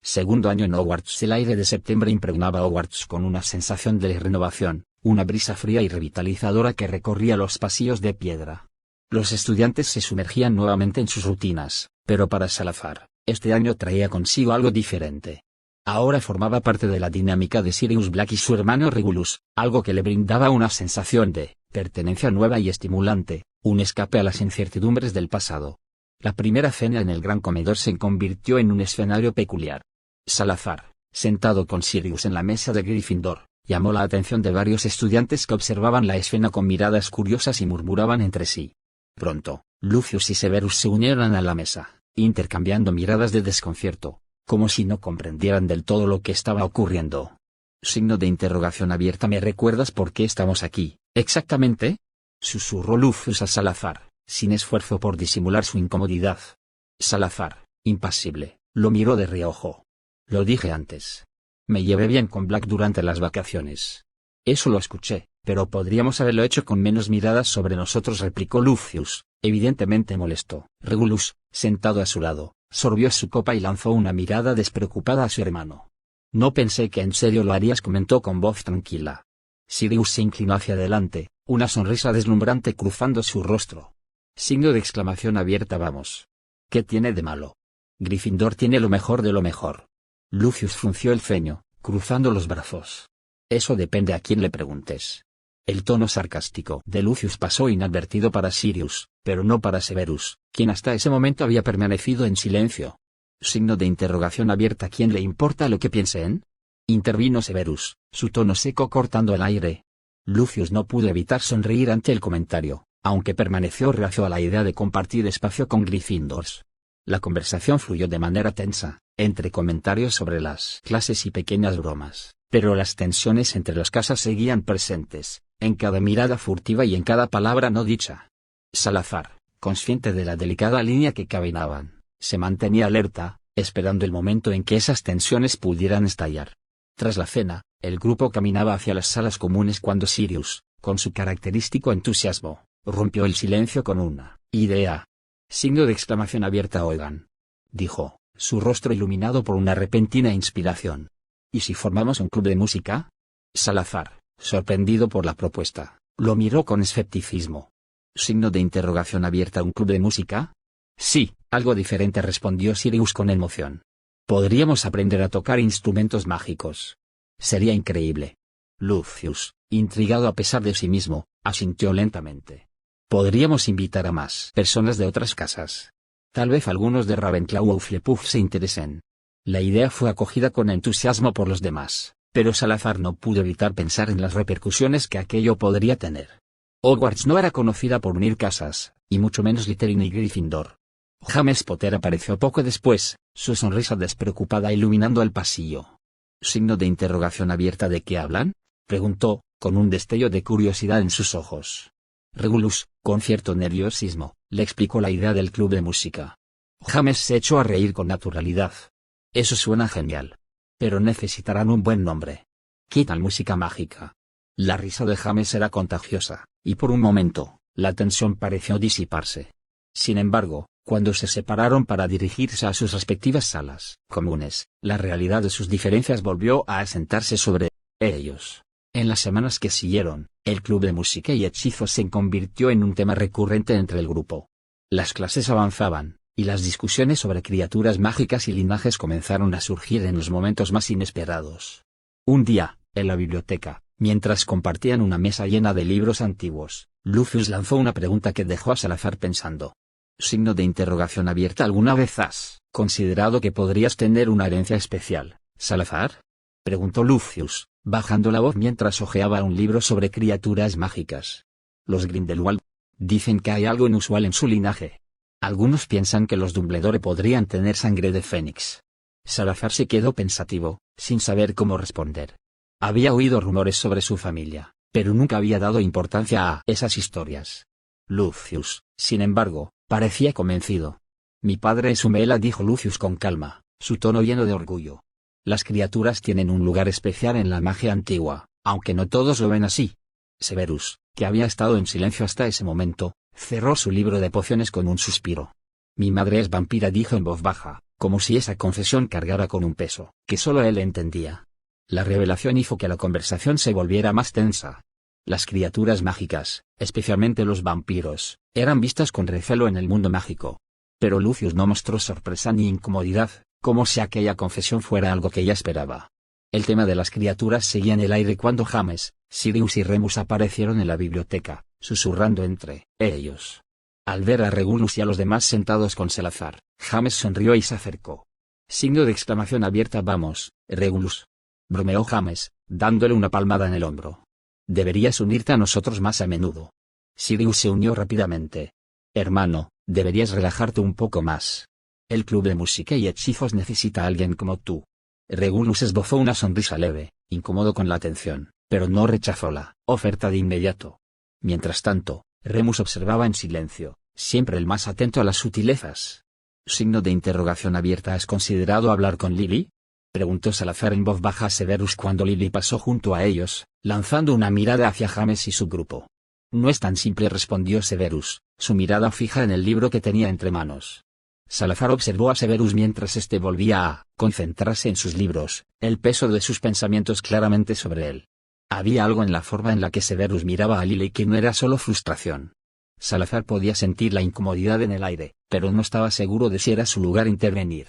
Segundo año en Hogwarts. El aire de septiembre impregnaba a Hogwarts con una sensación de renovación, una brisa fría y revitalizadora que recorría los pasillos de piedra. Los estudiantes se sumergían nuevamente en sus rutinas, pero para Salazar, este año traía consigo algo diferente. Ahora formaba parte de la dinámica de Sirius Black y su hermano Regulus, algo que le brindaba una sensación de pertenencia nueva y estimulante, un escape a las incertidumbres del pasado. La primera cena en el gran comedor se convirtió en un escenario peculiar. Salazar, sentado con Sirius en la mesa de Gryffindor, llamó la atención de varios estudiantes que observaban la escena con miradas curiosas y murmuraban entre sí. Pronto, Lucius y Severus se unieron a la mesa, intercambiando miradas de desconcierto, como si no comprendieran del todo lo que estaba ocurriendo. Signo de interrogación abierta. ¿Me recuerdas por qué estamos aquí, exactamente? Susurró Lucius a Salazar, sin esfuerzo por disimular su incomodidad. Salazar, impasible, lo miró de reojo. Lo dije antes. Me llevé bien con Black durante las vacaciones. Eso lo escuché, pero podríamos haberlo hecho con menos miradas sobre nosotros, replicó Lucius, evidentemente molesto. Regulus, sentado a su lado, sorbió su copa y lanzó una mirada despreocupada a su hermano. No pensé que en serio lo harías, comentó con voz tranquila. Sirius se inclinó hacia adelante, una sonrisa deslumbrante cruzando su rostro. Signo de exclamación abierta. Vamos. ¿Qué tiene de malo? Gryffindor tiene lo mejor de lo mejor. Lucius frunció el ceño, cruzando los brazos. Eso depende a quién le preguntes. El tono sarcástico de Lucius pasó inadvertido para Sirius, pero no para Severus, quien hasta ese momento había permanecido en silencio. Signo de interrogación abierta. ¿A quién le importa lo que piensen? Intervino Severus, su tono seco cortando el aire. Lucius no pudo evitar sonreír ante el comentario, aunque permaneció reacio a la idea de compartir espacio con Gryffindors. La conversación fluyó de manera tensa, entre comentarios sobre las clases y pequeñas bromas, pero las tensiones entre las casas seguían presentes, en cada mirada furtiva y en cada palabra no dicha. Salazar, consciente de la delicada línea que caminaban, se mantenía alerta, esperando el momento en que esas tensiones pudieran estallar. Tras la cena, el grupo caminaba hacia las salas comunes cuando Sirius, con su característico entusiasmo, rompió el silencio con una idea. Signo de exclamación abierta. Oigan, dijo, su rostro iluminado por una repentina inspiración. ¿Y si formamos un club de música? Salazar, sorprendido por la propuesta, lo miró con escepticismo. Signo de interrogación abierta. ¿Un club de música? Sí, algo diferente, respondió Sirius con emoción. Podríamos aprender a tocar instrumentos mágicos. Sería increíble. Lucius, intrigado a pesar de sí mismo, asintió lentamente. Podríamos invitar a más personas de otras casas. Tal vez algunos de Ravenclaw o Hufflepuff se interesen. La idea fue acogida con entusiasmo por los demás, pero Salazar no pudo evitar pensar en las repercusiones que aquello podría tener. Hogwarts no era conocida por unir casas, y mucho menos Slytherin y Gryffindor. James Potter apareció poco después, su sonrisa despreocupada iluminando el pasillo. Signo de interrogación abierta. ¿De qué hablan? Preguntó, con un destello de curiosidad en sus ojos. Regulus, con cierto nerviosismo, le explicó la idea del club de música. James se echó a reír con naturalidad. Eso suena genial. Pero necesitarán un buen nombre. ¿Qué tal música mágica? La risa de James era contagiosa, y por un momento, la tensión pareció disiparse. Sin embargo, cuando se separaron para dirigirse a sus respectivas salas comunes, la realidad de sus diferencias volvió a asentarse sobre ellos. En las semanas que siguieron, el club de música y hechizos se convirtió en un tema recurrente entre el grupo. Las clases avanzaban, y las discusiones sobre criaturas mágicas y linajes comenzaron a surgir en los momentos más inesperados. Un día, en la biblioteca, mientras compartían una mesa llena de libros antiguos, Lucius lanzó una pregunta que dejó a Salazar pensando. Signo de interrogación abierta. ¿Alguna vez has considerado que podrías tener una herencia especial, Salazar? Preguntó Lucius, bajando la voz mientras hojeaba un libro sobre criaturas mágicas. Los Grindelwald dicen que hay algo inusual en su linaje. Algunos piensan que los Dumbledore podrían tener sangre de fénix. Salazar se quedó pensativo, sin saber cómo responder. Había oído rumores sobre su familia, pero nunca había dado importancia a esas historias. Lucius, sin embargo, parecía convencido. Mi padre es Umela, dijo Lucius con calma, su tono lleno de orgullo. Las criaturas tienen un lugar especial en la magia antigua, aunque no todos lo ven así. Severus, que había estado en silencio hasta ese momento, cerró su libro de pociones con un suspiro. Mi madre es vampira, dijo en voz baja, como si esa confesión cargara con un peso que solo él entendía. La revelación hizo que la conversación se volviera más tensa. Las criaturas mágicas, especialmente los vampiros, eran vistas con recelo en el mundo mágico. Pero Lucius no mostró sorpresa ni incomodidad, como si aquella confesión fuera algo que ella esperaba. El tema de las criaturas seguía en el aire cuando James, Sirius y Remus aparecieron en la biblioteca, susurrando entre ellos. Al ver a Regulus y a los demás sentados con Salazar, James sonrió y se acercó. Signo de exclamación abierta. Vamos, Regulus. Bromeó James, dándole una palmada en el hombro. Deberías unirte a nosotros más a menudo. Sirius se unió rápidamente. Hermano, deberías relajarte un poco más. El club de música y hechizos necesita a alguien como tú. Regulus esbozó una sonrisa leve, incómodo con la atención, pero no rechazó la oferta de inmediato. Mientras tanto, Remus observaba en silencio, siempre el más atento a las sutilezas. Signo de interrogación abierta. ¿Has considerado hablar con Lily? Preguntó Salazar en voz baja a Severus cuando Lily pasó junto a ellos, lanzando una mirada hacia James y su grupo. No es tan simple, respondió Severus, su mirada fija en el libro que tenía entre manos. Salazar observó a Severus mientras éste volvía a concentrarse en sus libros, el peso de sus pensamientos claramente sobre él. Había algo en la forma en la que Severus miraba a Lily que no era solo frustración. Salazar podía sentir la incomodidad en el aire, pero no estaba seguro de si era su lugar intervenir.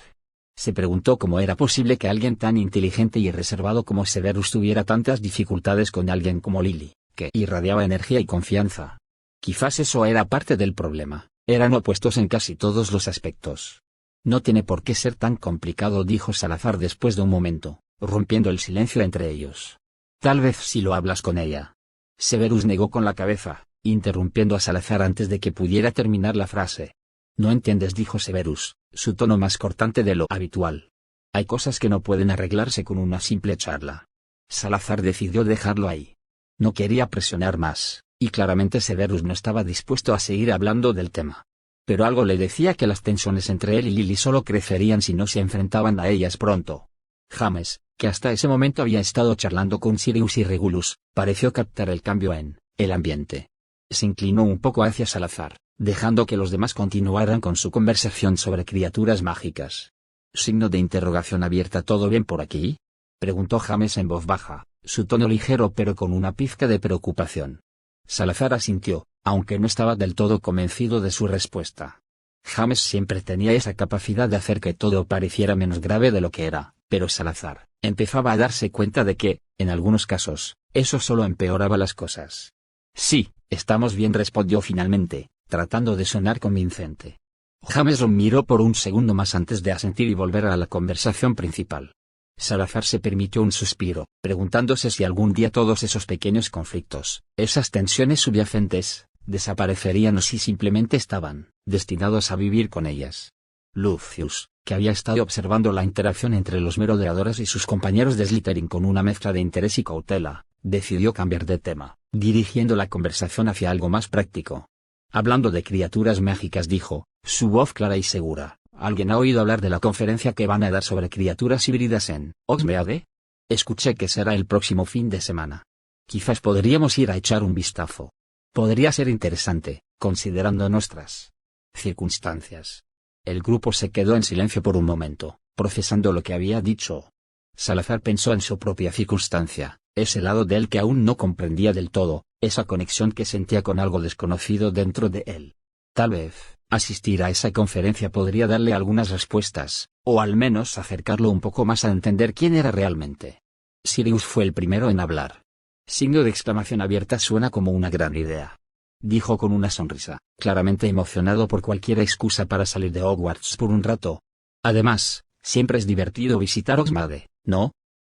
Se preguntó cómo era posible que alguien tan inteligente y reservado como Severus tuviera tantas dificultades con alguien como Lily, que irradiaba energía y confianza. Quizás eso era parte del problema, eran opuestos en casi todos los aspectos. No tiene por qué ser tan complicado, dijo Salazar después de un momento, rompiendo el silencio entre ellos. Tal vez si lo hablas con ella. Severus negó con la cabeza, interrumpiendo a Salazar antes de que pudiera terminar la frase. No entiendes, dijo Severus, su tono más cortante de lo habitual. Hay cosas que no pueden arreglarse con una simple charla. Salazar decidió dejarlo ahí. No quería presionar más, y claramente Severus no estaba dispuesto a seguir hablando del tema. Pero algo le decía que las tensiones entre él y Lily solo crecerían si no se enfrentaban a ellas pronto. James, que hasta ese momento había estado charlando con Sirius y Regulus, pareció captar el cambio en el ambiente. Se inclinó un poco hacia Salazar, dejando que los demás continuaran con su conversación sobre criaturas mágicas. Signo de interrogación abierta. ¿Todo bien por aquí? Preguntó James en voz baja, su tono ligero pero con una pizca de preocupación. Salazar asintió, aunque no estaba del todo convencido de su respuesta. James siempre tenía esa capacidad de hacer que todo pareciera menos grave de lo que era, pero Salazar empezaba a darse cuenta de que, en algunos casos, eso solo empeoraba las cosas. Sí, estamos bien, respondió finalmente, tratando de sonar convincente. James lo miró por un segundo más antes de asentir y volver a la conversación principal. Salazar se permitió un suspiro, preguntándose si algún día todos esos pequeños conflictos, esas tensiones subyacentes, desaparecerían o si simplemente estaban destinados a vivir con ellas. Lucius, que había estado observando la interacción entre los merodeadores y sus compañeros de Slytherin con una mezcla de interés y cautela, decidió cambiar de tema, dirigiendo la conversación hacia algo más práctico. Hablando de criaturas mágicas, dijo, su voz clara y segura. ¿Alguien ha oído hablar de la conferencia que van a dar sobre criaturas híbridas en Hogsmeade? Escuché que será el próximo fin de semana. Quizás podríamos ir a echar un vistazo. Podría ser interesante, considerando nuestras circunstancias. El grupo se quedó en silencio por un momento, procesando lo que había dicho. Salazar pensó en su propia circunstancia, ese lado de él que aún no comprendía del todo, esa conexión que sentía con algo desconocido dentro de él. Tal vez asistir a esa conferencia podría darle algunas respuestas, o al menos acercarlo un poco más a entender quién era realmente. Sirius fue el primero en hablar. Signo de exclamación abierta. Suena como una gran idea, dijo con una sonrisa, claramente emocionado por cualquier excusa para salir de Hogwarts por un rato. Además, siempre es divertido visitar Hogsmeade, ¿no?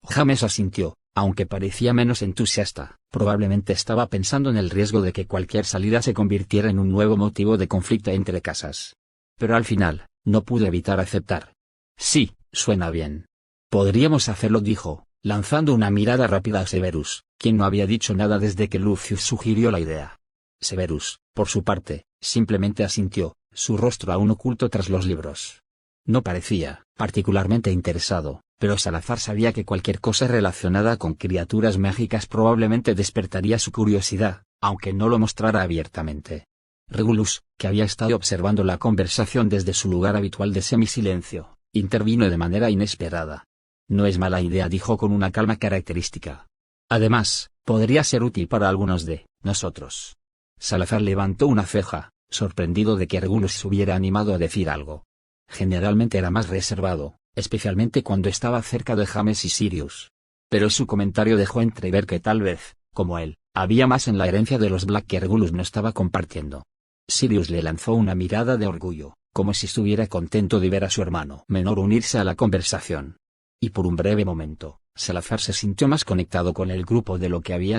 James asintió, aunque parecía menos entusiasta. Probablemente estaba pensando en el riesgo de que cualquier salida se convirtiera en un nuevo motivo de conflicto entre casas. Pero al final, no pudo evitar aceptar. Sí, suena bien. Podríamos hacerlo, dijo, lanzando una mirada rápida a Severus, quien no había dicho nada desde que Lucius sugirió la idea. Severus, por su parte, simplemente asintió, su rostro aún oculto tras los libros. No parecía particularmente interesado, pero Salazar sabía que cualquier cosa relacionada con criaturas mágicas probablemente despertaría su curiosidad, aunque no lo mostrara abiertamente. Regulus, que había estado observando la conversación desde su lugar habitual de semisilencio, intervino de manera inesperada. No es mala idea, dijo con una calma característica. Además, podría ser útil para algunos de nosotros. Salazar levantó una ceja, sorprendido de que Regulus se hubiera animado a decir algo. Generalmente era más reservado, especialmente cuando estaba cerca de James y Sirius. Pero su comentario dejó entrever que tal vez, como él, había más en la herencia de los Black que Regulus no estaba compartiendo. Sirius le lanzó una mirada de orgullo, como si estuviera contento de ver a su hermano menor unirse a la conversación. Y por un breve momento, Salazar se sintió más conectado con el grupo de lo que había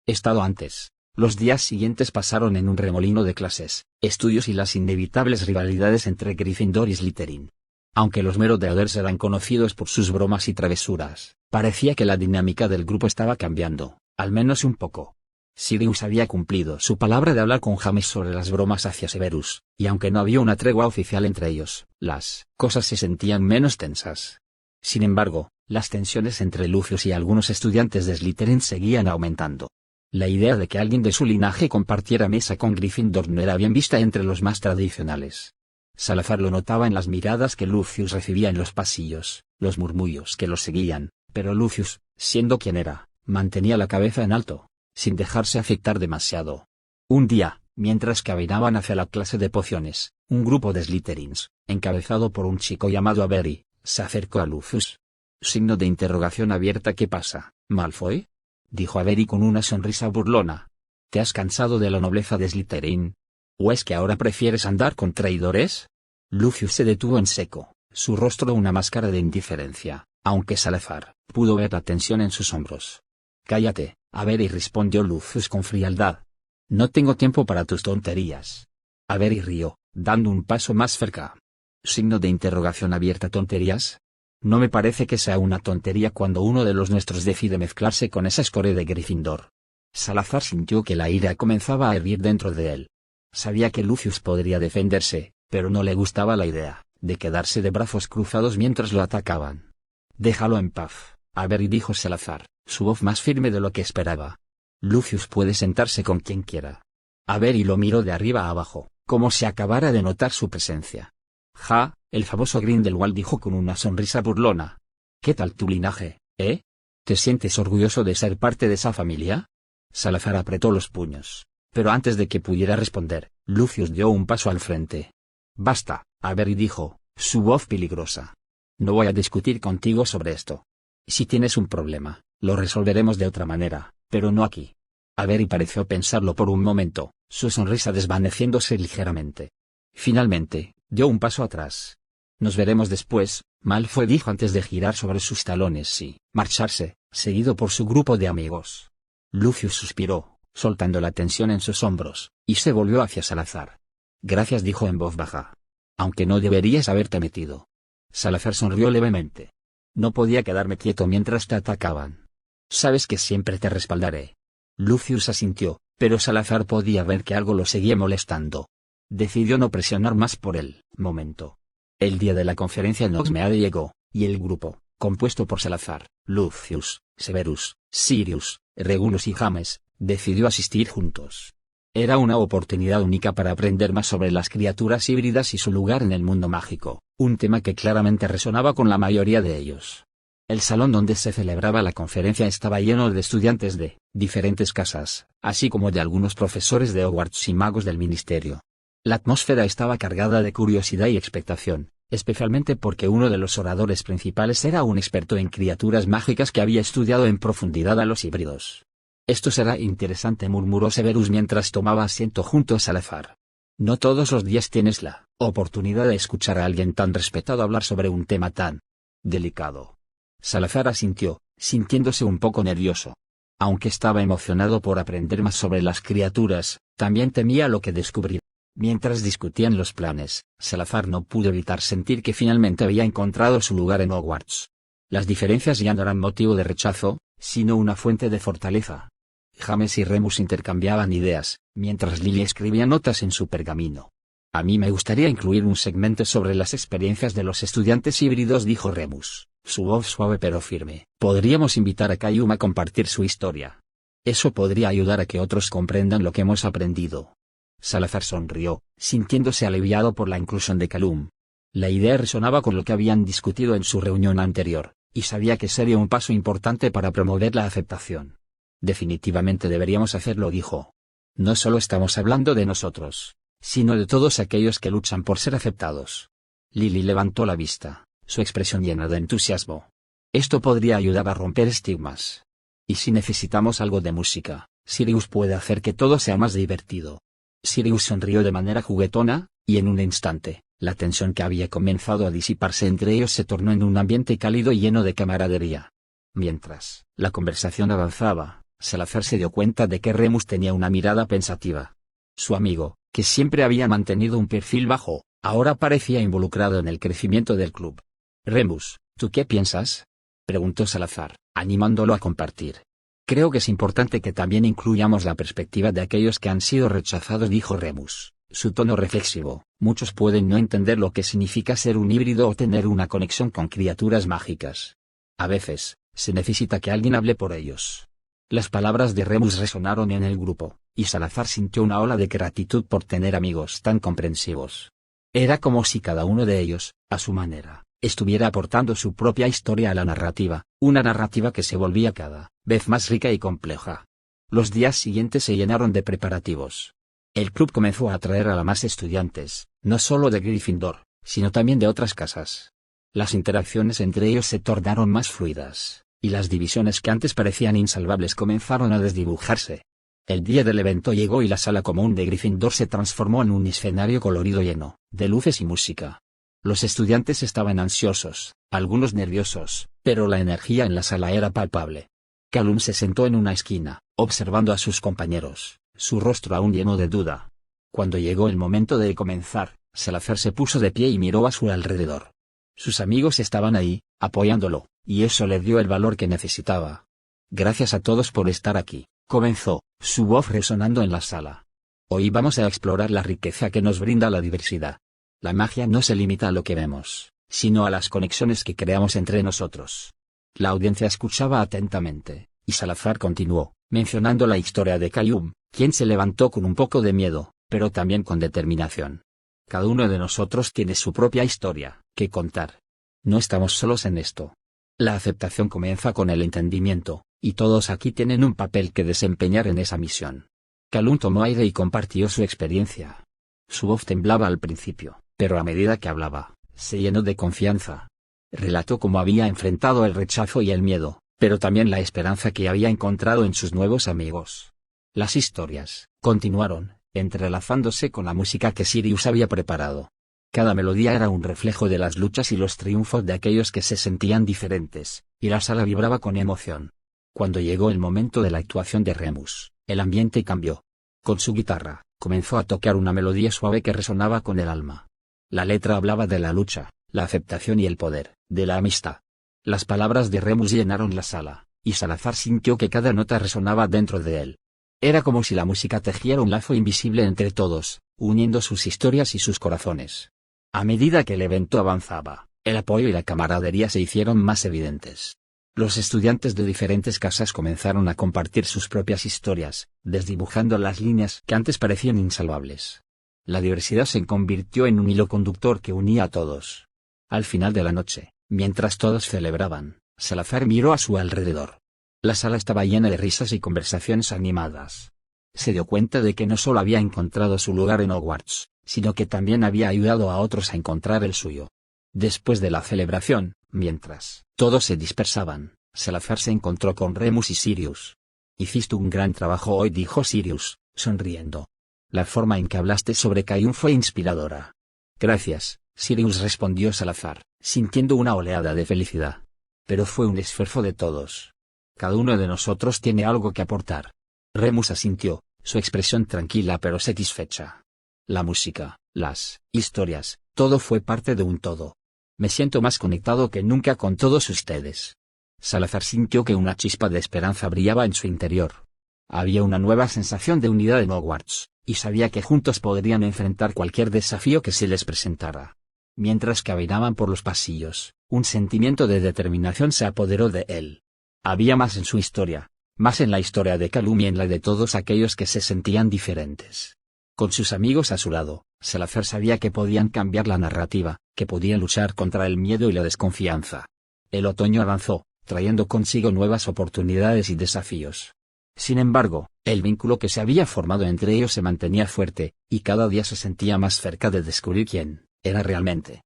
estado antes. Los días siguientes pasaron en un remolino de clases, estudios y las inevitables rivalidades entre Gryffindor y Slytherin. Aunque los Merodeaders eran conocidos por sus bromas y travesuras, parecía que la dinámica del grupo estaba cambiando, al menos un poco. Sirius había cumplido su palabra de hablar con James sobre las bromas hacia Severus, y aunque no había una tregua oficial entre ellos, las cosas se sentían menos tensas. Sin embargo, las tensiones entre Lucius y algunos estudiantes de Slytherin seguían aumentando. La idea de que alguien de su linaje compartiera mesa con Gryffindor no era bien vista entre los más tradicionales. Salazar lo notaba en las miradas que Lucius recibía en los pasillos, los murmullos que lo seguían, pero Lucius, siendo quien era, mantenía la cabeza en alto, sin dejarse afectar demasiado. Un día, mientras caminaban hacia la clase de pociones, un grupo de Slytherins, encabezado por un chico llamado Avery, se acercó a Lucius. Signo de interrogación abierta. ¿Qué pasa, Malfoy?, dijo Avery con una sonrisa burlona. ¿Te has cansado de la nobleza de Slytherin? ¿O es que ahora prefieres andar con traidores? Lucius se detuvo en seco, su rostro una máscara de indiferencia, aunque Salazar pudo ver la tensión en sus hombros. Cállate, Avery, respondió Lucius con frialdad. No tengo tiempo para tus tonterías. Avery rió, dando un paso más cerca. Signo de interrogación abierta. ¿Tonterías? No me parece que sea una tontería cuando uno de los nuestros decide mezclarse con esa escoria de Gryffindor. Salazar sintió que la ira comenzaba a hervir dentro de él. Sabía que Lucius podría defenderse, pero no le gustaba la idea de quedarse de brazos cruzados mientras lo atacaban. Déjalo en paz, Avery, dijo Salazar, su voz más firme de lo que esperaba. Lucius puede sentarse con quien quiera. Avery lo miró de arriba a abajo, como si acabara de notar su presencia. Ja, el famoso Grindelwald, dijo con una sonrisa burlona. ¿Qué tal tu linaje, eh? ¿Te sientes orgulloso de ser parte de esa familia? Salazar apretó los puños, pero antes de que pudiera responder, Lucius dio un paso al frente. Basta, Avery, dijo, su voz peligrosa. No voy a discutir contigo sobre esto. Si tienes un problema, lo resolveremos de otra manera, pero no aquí. Avery pareció pensarlo por un momento, su sonrisa desvaneciéndose ligeramente. Finalmente, dio un paso atrás. Nos veremos después, Malfoy, dijo antes de girar sobre sus talones y marcharse, seguido por su grupo de amigos. Lucius suspiró, soltando la tensión en sus hombros, y se volvió hacia Salazar. Gracias, dijo en voz baja. Aunque no deberías haberte metido. Salazar sonrió levemente. No podía quedarme quieto mientras te atacaban. Sabes que siempre te respaldaré. Lucius asintió, pero Salazar podía ver que algo lo seguía molestando. Decidió no presionar más por el momento. El día de la conferencia en Hogsmeade llegó, y el grupo, compuesto por Salazar, Lucius, Severus, Sirius, Regulus y James, decidió asistir juntos. Era una oportunidad única para aprender más sobre las criaturas híbridas y su lugar en el mundo mágico, un tema que claramente resonaba con la mayoría de ellos. El salón donde se celebraba la conferencia estaba lleno de estudiantes de diferentes casas, así como de algunos profesores de Hogwarts y magos del ministerio. La atmósfera estaba cargada de curiosidad y expectación, especialmente porque uno de los oradores principales era un experto en criaturas mágicas que había estudiado en profundidad a los híbridos. Esto será interesante, murmuró Severus mientras tomaba asiento junto a Salazar. No todos los días tienes la oportunidad de escuchar a alguien tan respetado hablar sobre un tema tan delicado. Salazar asintió, sintiéndose un poco nervioso. Aunque estaba emocionado por aprender más sobre las criaturas, también temía lo que descubriría. Mientras discutían los planes, Salazar no pudo evitar sentir que finalmente había encontrado su lugar en Hogwarts. Las diferencias ya no eran motivo de rechazo, sino una fuente de fortaleza. James y Remus intercambiaban ideas, mientras Lily escribía notas en su pergamino. A mí me gustaría incluir un segmento sobre las experiencias de los estudiantes híbridos, dijo Remus, su voz suave pero firme. Podríamos invitar a Callum a compartir su historia. Eso podría ayudar a que otros comprendan lo que hemos aprendido. Salazar sonrió, sintiéndose aliviado por la inclusión de Callum. La idea resonaba con lo que habían discutido en su reunión anterior, y sabía que sería un paso importante para promover la aceptación. Definitivamente deberíamos hacerlo, dijo. No solo estamos hablando de nosotros, sino de todos aquellos que luchan por ser aceptados. Lily levantó la vista, su expresión llena de entusiasmo. Esto podría ayudar a romper estigmas. ¿Y si necesitamos algo de música? Sirius puede hacer que todo sea más divertido. Sirius sonrió de manera juguetona, y en un instante, la tensión que había comenzado a disiparse entre ellos se tornó en un ambiente cálido y lleno de camaradería. Mientras la conversación avanzaba, Salazar se dio cuenta de que Remus tenía una mirada pensativa. Su amigo, que siempre había mantenido un perfil bajo, ahora parecía involucrado en el crecimiento del club. «Remus, ¿tú qué piensas?», preguntó Salazar, animándolo a compartir. «Creo que es importante que también incluyamos la perspectiva de aquellos que han sido rechazados», dijo Remus, su tono reflexivo. «Muchos pueden no entender lo que significa ser un híbrido o tener una conexión con criaturas mágicas. A veces, se necesita que alguien hable por ellos». Las palabras de Remus resonaron en el grupo, y Salazar sintió una ola de gratitud por tener amigos tan comprensivos. Era como si cada uno de ellos, a su manera, estuviera aportando su propia historia a la narrativa, una narrativa que se volvía cada vez más rica y compleja. Los días siguientes se llenaron de preparativos. El club comenzó a atraer a más estudiantes, no solo de Gryffindor, sino también de otras casas. Las interacciones entre ellos se tornaron más fluidas, y las divisiones que antes parecían insalvables comenzaron a desdibujarse. El día del evento llegó y la sala común de Gryffindor se transformó en un escenario colorido lleno de luces y música. Los estudiantes estaban ansiosos, algunos nerviosos, pero la energía en la sala era palpable. Calum se sentó en una esquina, observando a sus compañeros, su rostro aún lleno de duda. Cuando llegó el momento de comenzar, Salazar se puso de pie y miró a su alrededor. Sus amigos estaban ahí, apoyándolo, y eso le dio el valor que necesitaba. «Gracias a todos por estar aquí», comenzó, su voz resonando en la sala. «Hoy vamos a explorar la riqueza que nos brinda la diversidad. La magia no se limita a lo que vemos, sino a las conexiones que creamos entre nosotros». La audiencia escuchaba atentamente, y Salazar continuó, mencionando la historia de Calum, quien se levantó con un poco de miedo, pero también con determinación. «Cada uno de nosotros tiene su propia historia que contar. No estamos solos en esto. La aceptación comienza con el entendimiento, y todos aquí tienen un papel que desempeñar en esa misión». Calum tomó aire y compartió su experiencia. Su voz temblaba al principio, pero a medida que hablaba, se llenó de confianza. Relató cómo había enfrentado el rechazo y el miedo, pero también la esperanza que había encontrado en sus nuevos amigos. Las historias continuaron, entrelazándose con la música que Sirius había preparado. Cada melodía era un reflejo de las luchas y los triunfos de aquellos que se sentían diferentes, y la sala vibraba con emoción. Cuando llegó el momento de la actuación de Remus, el ambiente cambió. Con su guitarra, comenzó a tocar una melodía suave que resonaba con el alma. La letra hablaba de la lucha, la aceptación y el poder de la amistad. Las palabras de Remus llenaron la sala, y Salazar sintió que cada nota resonaba dentro de él. Era como si la música tejiera un lazo invisible entre todos, uniendo sus historias y sus corazones. A medida que el evento avanzaba, el apoyo y la camaradería se hicieron más evidentes. Los estudiantes de diferentes casas comenzaron a compartir sus propias historias, desdibujando las líneas que antes parecían insalvables. La diversidad se convirtió en un hilo conductor que unía a todos. Al final de la noche, mientras todos celebraban, Salazar miró a su alrededor. La sala estaba llena de risas y conversaciones animadas. Se dio cuenta de que no solo había encontrado su lugar en Hogwarts, sino que también había ayudado a otros a encontrar el suyo. Después de la celebración, mientras todos se dispersaban, Salazar se encontró con Remus y Sirius. «Hiciste un gran trabajo hoy», dijo Sirius, sonriendo. «La forma en que hablaste sobre Calum fue inspiradora». «Gracias», Sirius respondió Salazar, sintiendo una oleada de felicidad. «Pero fue un esfuerzo de todos. Cada uno de nosotros tiene algo que aportar». Remus asintió, su expresión tranquila pero satisfecha. La música, las historias, todo fue parte de un todo. «Me siento más conectado que nunca con todos ustedes». Salazar sintió que una chispa de esperanza brillaba en su interior. Había una nueva sensación de unidad en Hogwarts, y sabía que juntos podrían enfrentar cualquier desafío que se les presentara. Mientras caminaban por los pasillos, un sentimiento de determinación se apoderó de él. Había más en su historia, más en la historia de Calum y en la de todos aquellos que se sentían diferentes. Con sus amigos a su lado, Salazar sabía que podían cambiar la narrativa, que podían luchar contra el miedo y la desconfianza. El otoño avanzó, trayendo consigo nuevas oportunidades y desafíos. Sin embargo, el vínculo que se había formado entre ellos se mantenía fuerte, y cada día se sentía más cerca de descubrir quién era realmente.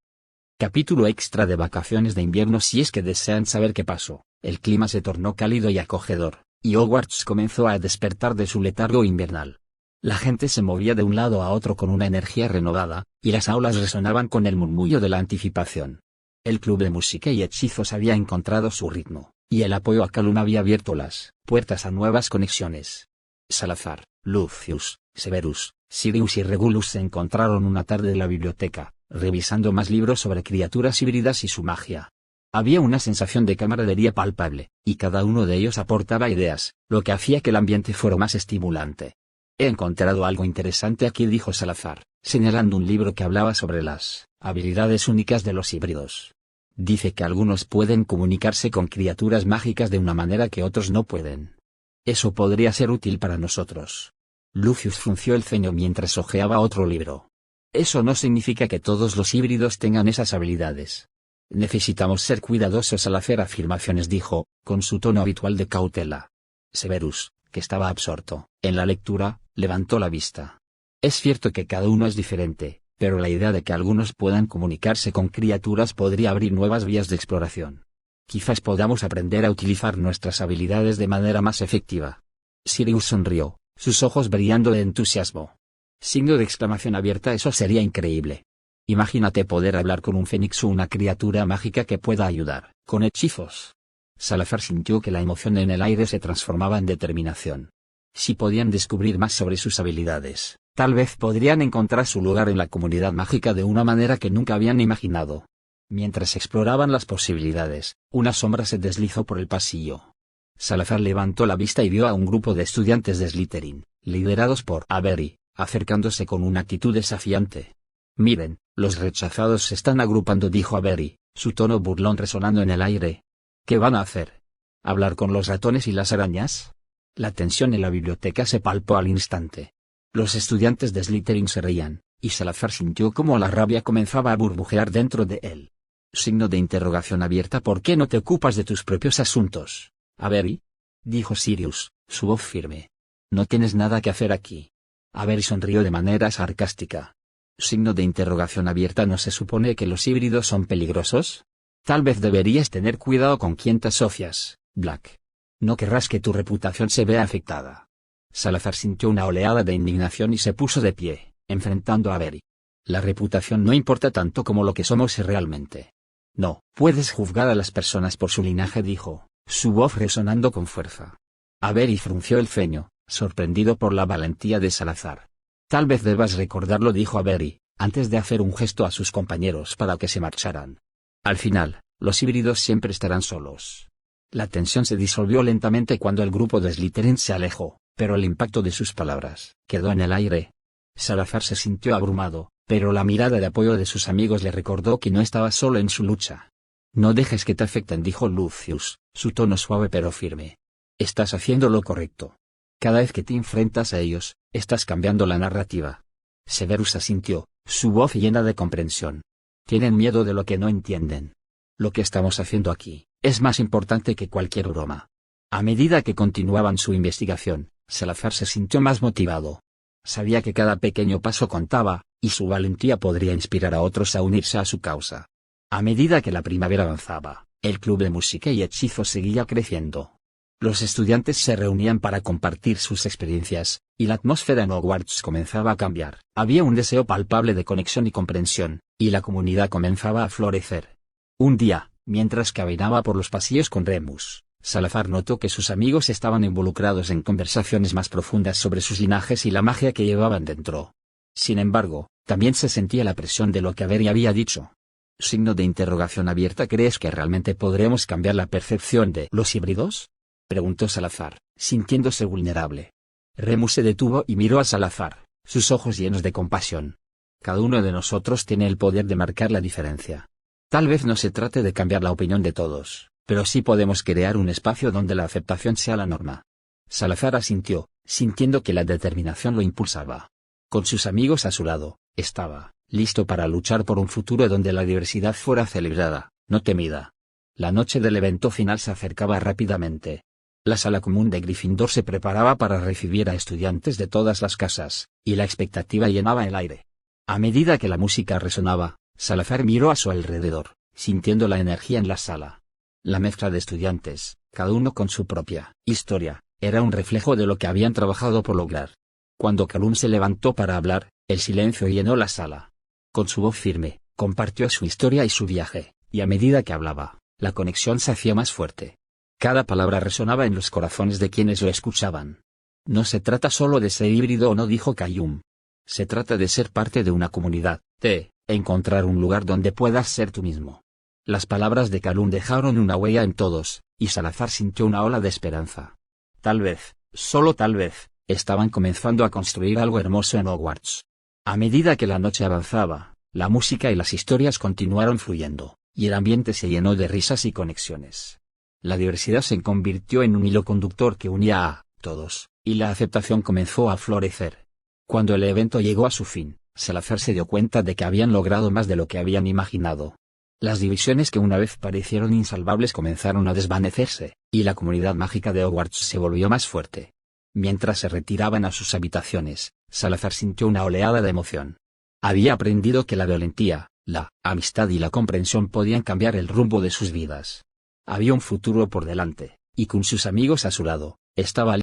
Capítulo extra de vacaciones de invierno. Si es que desean saber qué pasó, el clima se tornó cálido y acogedor, y Hogwarts comenzó a despertar de su letargo invernal. La gente se movía de un lado a otro con una energía renovada, y las aulas resonaban con el murmullo de la anticipación. El club de música y hechizos había encontrado su ritmo, y el apoyo a Calum había abierto las puertas a nuevas conexiones. Salazar, Lucius, Severus, Sirius y Regulus se encontraron una tarde en la biblioteca, revisando más libros sobre criaturas híbridas y su magia. Había una sensación de camaradería palpable, y cada uno de ellos aportaba ideas, lo que hacía que el ambiente fuera más estimulante. He encontrado algo interesante aquí, dijo Salazar, señalando un libro que hablaba sobre las habilidades únicas de los híbridos. Dice que algunos pueden comunicarse con criaturas mágicas de una manera que otros no pueden. Eso podría ser útil para nosotros. Lucius frunció el ceño mientras hojeaba otro libro. Eso no significa que todos los híbridos tengan esas habilidades. Necesitamos ser cuidadosos al hacer afirmaciones, dijo, con su tono habitual de cautela. Severus, que estaba absorto en la lectura, levantó la vista. Es cierto que cada uno es diferente, pero la idea de que algunos puedan comunicarse con criaturas podría abrir nuevas vías de exploración. Quizás podamos aprender a utilizar nuestras habilidades de manera más efectiva. Sirius sonrió, sus ojos brillando de entusiasmo. Signo de exclamación abierta. Eso sería increíble. Imagínate poder hablar con un fénix o una criatura mágica que pueda ayudar con hechizos. Salazar sintió que la emoción en el aire se transformaba en determinación. Si podían descubrir más sobre sus habilidades, tal vez podrían encontrar su lugar en la comunidad mágica de una manera que nunca habían imaginado. Mientras exploraban las posibilidades, una sombra se deslizó por el pasillo. Salazar levantó la vista y vio a un grupo de estudiantes de Slytherin, liderados por Avery, acercándose con una actitud desafiante. Miren, los rechazados se están agrupando, dijo Avery, su tono burlón resonando en el aire. ¿Qué van a hacer? ¿Hablar con los ratones y las arañas? La tensión en la biblioteca se palpó al instante. Los estudiantes de Slytherin se reían, y Salazar sintió cómo la rabia comenzaba a burbujear dentro de él. Signo de interrogación abierta. ¿Por qué no te ocupas de tus propios asuntos, Avery? Dijo Sirius, su voz firme. No tienes nada que hacer aquí. Avery sonrió de manera sarcástica. Signo de interrogación abierta. ¿No se supone que los híbridos son peligrosos? Tal vez deberías tener cuidado con quién te asocias, Black. No querrás que tu reputación se vea afectada. Salazar sintió una oleada de indignación y se puso de pie, enfrentando a Avery. La reputación no importa tanto como lo que somos realmente. No puedes juzgar a las personas por su linaje, dijo, su voz resonando con fuerza. Avery frunció el ceño, sorprendido por la valentía de Salazar. Tal vez debas recordarlo, dijo Avery, antes de hacer un gesto a sus compañeros para que se marcharan. Al final, los híbridos siempre estarán solos. La tensión se disolvió lentamente cuando el grupo de Slytherin se alejó, pero el impacto de sus palabras quedó en el aire. Salazar se sintió abrumado, pero la mirada de apoyo de sus amigos le recordó que no estaba solo en su lucha. No dejes que te afecten, dijo Lucius, su tono suave pero firme. Estás haciendo lo correcto. Cada vez que te enfrentas a ellos, estás cambiando la narrativa. Severus asintió, su voz llena de comprensión. Tienen miedo de lo que no entienden. Lo que estamos haciendo aquí es más importante que cualquier broma. A medida que continuaban su investigación, Salazar se sintió más motivado. Sabía que cada pequeño paso contaba, y su valentía podría inspirar a otros a unirse a su causa. A medida que la primavera avanzaba, el club de música y hechizos seguía creciendo. Los estudiantes se reunían para compartir sus experiencias, y la atmósfera en Hogwarts comenzaba a cambiar. Había un deseo palpable de conexión y comprensión, y la comunidad comenzaba a florecer. Un día, mientras caminaba por los pasillos con Remus, Salazar notó que sus amigos estaban involucrados en conversaciones más profundas sobre sus linajes y la magia que llevaban dentro. Sin embargo, también se sentía la presión de lo que Avery había dicho. Signo de interrogación abierta. ¿Crees que realmente podremos cambiar la percepción de los híbridos? Preguntó Salazar, sintiéndose vulnerable. Remus se detuvo y miró a Salazar, sus ojos llenos de compasión. Cada uno de nosotros tiene el poder de marcar la diferencia. Tal vez no se trate de cambiar la opinión de todos, pero sí podemos crear un espacio donde la aceptación sea la norma. Salazar asintió, sintiendo que la determinación lo impulsaba. Con sus amigos a su lado, estaba listo para luchar por un futuro donde la diversidad fuera celebrada, no temida. La noche del evento final se acercaba rápidamente. La sala común de Gryffindor se preparaba para recibir a estudiantes de todas las casas, y la expectativa llenaba el aire. A medida que la música resonaba, Salazar miró a su alrededor, sintiendo la energía en la sala. La mezcla de estudiantes, cada uno con su propia historia, era un reflejo de lo que habían trabajado por lograr. Cuando Calum se levantó para hablar, el silencio llenó la sala. Con su voz firme, compartió su historia y su viaje, y a medida que hablaba, la conexión se hacía más fuerte. Cada palabra resonaba en los corazones de quienes lo escuchaban. No se trata solo de ser híbrido o no, dijo Calum. Se trata de ser parte de una comunidad, de encontrar un lugar donde puedas ser tú mismo. Las palabras de Calum dejaron una huella en todos, y Salazar sintió una ola de esperanza. Tal vez, solo tal vez, estaban comenzando a construir algo hermoso en Hogwarts. A medida que la noche avanzaba, la música y las historias continuaron fluyendo, y el ambiente se llenó de risas y conexiones. La diversidad se convirtió en un hilo conductor que unía a todos, y la aceptación comenzó a florecer. Cuando el evento llegó a su fin, Salazar se dio cuenta de que habían logrado más de lo que habían imaginado. Las divisiones que una vez parecieron insalvables comenzaron a desvanecerse, y la comunidad mágica de Hogwarts se volvió más fuerte. Mientras se retiraban a sus habitaciones, Salazar sintió una oleada de emoción. Había aprendido que la valentía, la amistad y la comprensión podían cambiar el rumbo de sus vidas. Había un futuro por delante, y con sus amigos a su lado, estaba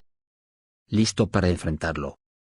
listo para enfrentarlo.